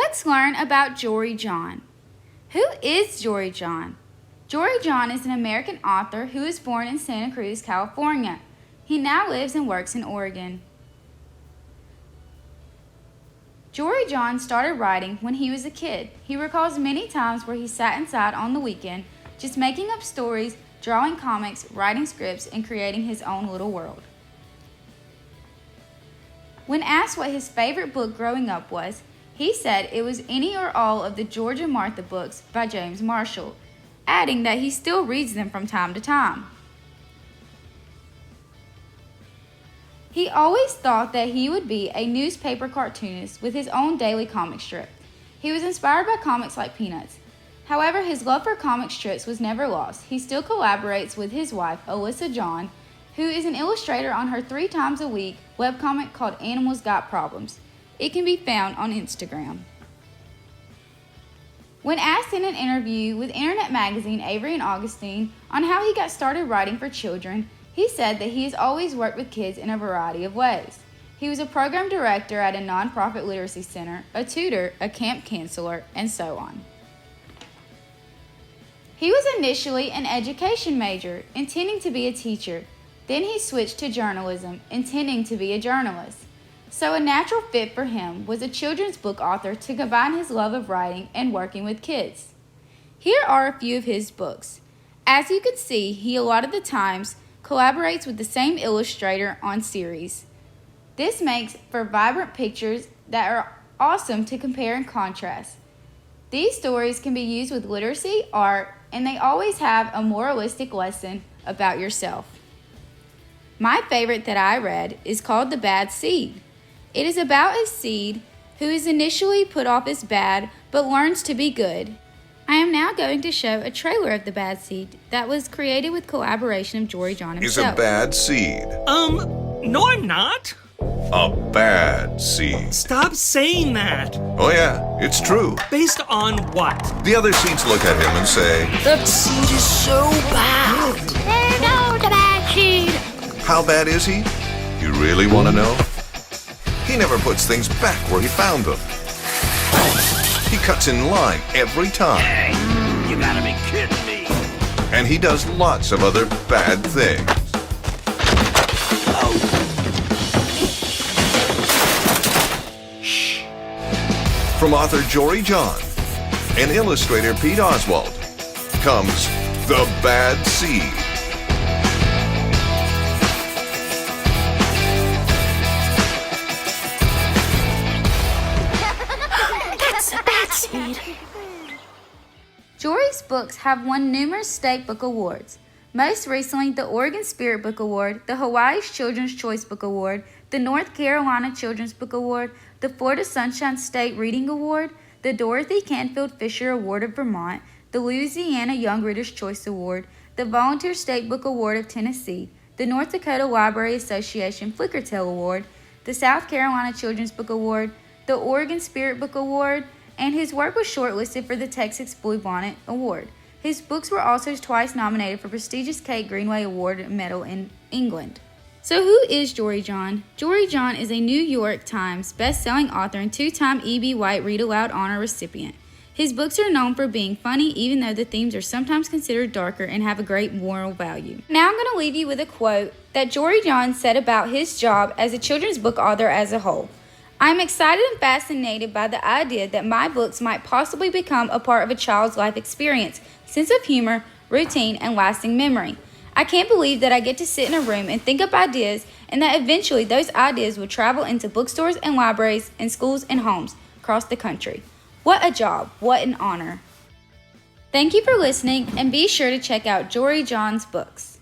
Let's learn about Jory John. Who is Jory John? Jory John is an American author who was born in Santa Cruz, California. He now lives and works in Oregon. Jory John started writing when he was a kid. He recalls many times where he sat inside on the weekend, just making up stories, drawing comics, writing scripts, and creating his own little world. When asked what his favorite book growing up was, he said it was any or all of the George and Martha books by James Marshall, adding that he still reads them from time to time. He always thought that he would be a newspaper cartoonist with his own daily comic strip. He was inspired by comics like Peanuts. However, his love for comic strips was never lost. He still collaborates with his wife, Alyssa John, who is an illustrator on her 3 times a week webcomic called Animals Got Problems. It can be found on Instagram. When asked in an interview with Internet Magazine, Avery and Augustine, on how he got started writing for children, he said that he has always worked with kids in a variety of ways. He was a program director at a nonprofit literacy center, a tutor, a camp counselor, and so on. He was initially an education major, intending to be a teacher. Then he switched to journalism, intending to be a journalist. So a natural fit for him was a children's book author to combine his love of writing and working with kids. Here are a few of his books. As you can see, he a lot of the times collaborates with the same illustrator on series. This makes for vibrant pictures that are awesome to compare and contrast. These stories can be used with literacy, art, and they always have a moralistic lesson about yourself. My favorite that I read is called The Bad Seed. It is about a seed who is initially put off as bad but learns to be good. I am now going to show a trailer of The Bad Seed that was created with collaboration of Jory John himself. Is a bad seed. No, I'm not. A bad seed. Stop saying that. Oh yeah, it's true. Based on what? The other seeds look at him and say, That seed is so bad. There goes the bad seed. how bad is he? You really want to know? He never puts things back where he found them. He cuts in line every time. Hey, you gotta be kidding me. And he does lots of other bad things. From author Jory John and illustrator Pete Oswald comes The Bad Seed. That's a bad seed. Jory's books have won numerous state book awards. Most recently, the Oregon Spirit Book Award, the Hawaii Children's Choice Book Award, the North Carolina Children's Book Award, the Florida Sunshine State Reading Award, the Dorothy Canfield Fisher Award of Vermont, the Louisiana Young Readers' Choice Award, the Volunteer State Book Award of Tennessee, the North Dakota Library Association Flickertail Award, the South Carolina Children's Book Award, the Oregon Spirit Book Award, and his work was shortlisted for the Texas Bluebonnet Award. His books were also twice nominated for prestigious Kate Greenway Award medal in England. So who is Jory John? Jory John is a New York Times best-selling author and 2-time E.B. White Read Aloud Honor recipient. His books are known for being funny even though the themes are sometimes considered darker and have a great moral value. Now I'm going to leave you with a quote that Jory John said about his job as a children's book author as a whole. I'm excited and fascinated by the idea that my books might possibly become a part of a child's life experience, sense of humor, routine, and lasting memory. I can't believe that I get to sit in a room and think up ideas and that eventually those ideas will travel into bookstores and libraries and schools and homes across the country. What a job, what an honor. Thank you for listening and be sure to check out Jory John's books.